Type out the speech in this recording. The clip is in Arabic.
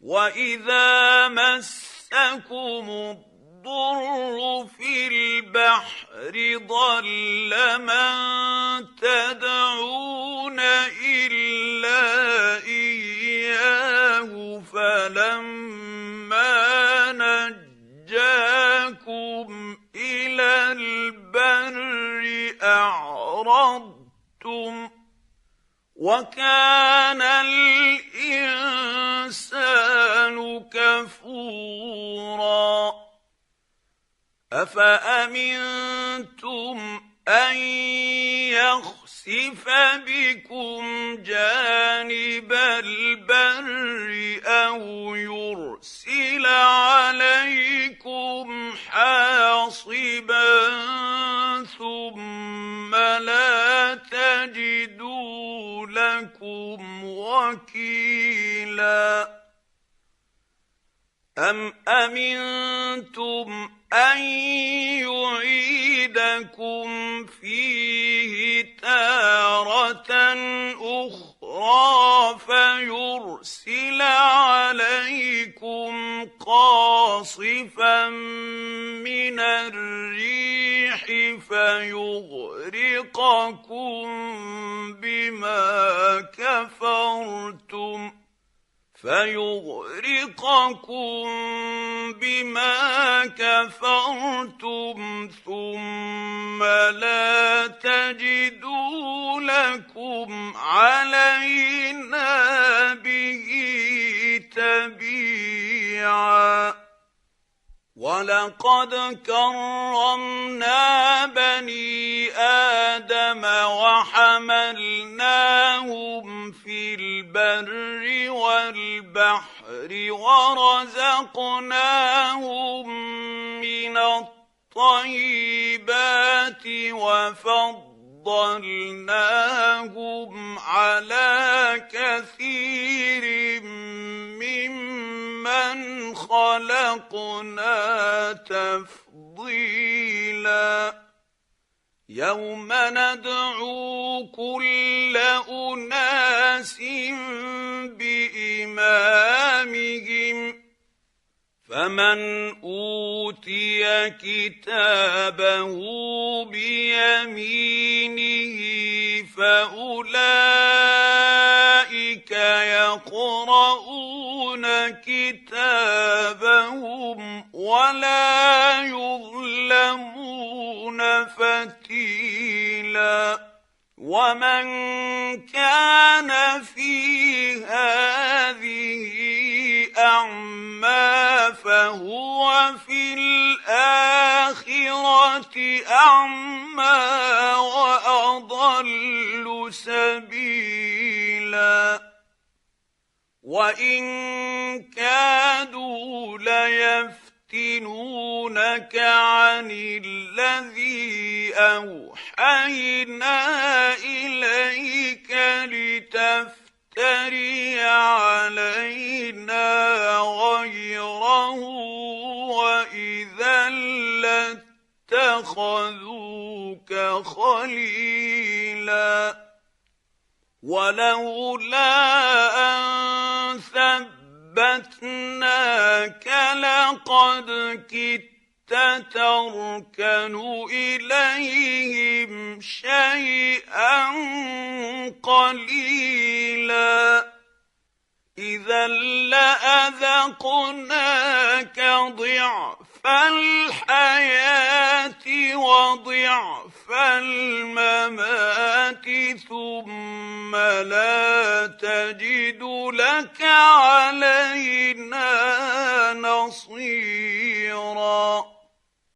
وإذا مسكم الضر في البحر ضل من تدعون إلا إياه فلما نجاكم إلى البر أعرضتم وكان الإنسان كفورا أفأمنتم أن يخسف بكم جانب البر أو يرسل عليكم حاصبا ثم لا تجدوا لكم وكيلا أم أمنتم أن يعيدكم فيه تارة أخرى فيرسل عليكم قاصفا من الريح فيغرقكم بما كفرتم ثم لا تجدوا لكم علينا به تبيعا ولقد كرمنا بني آدم وحملناهم في البر والبحر ورزقناهم من الطيبات وفضلناهم على كثير ممن خلقنا تفضيلا يوم ندعو كل أناس بإمامهم فمن أوتي كتابه بيمينه فأولئك يقرؤون كتابهم ولا يظلمون فتيلا ومن كان في هذه أعمى فهو في الآخرة أعمى وأضل سبيلا وإن كادوا ليفتنونك عن الذي أوحينا إليك لتفتري علينا غيره وإذا لاتخذوك خليلا ولولا أن ثبتناك لقد كدت تركن إليهم شيئا قليلا إذا لأذقناك ضعف الحياة وضعف الممات ثم لا تجد لك علينا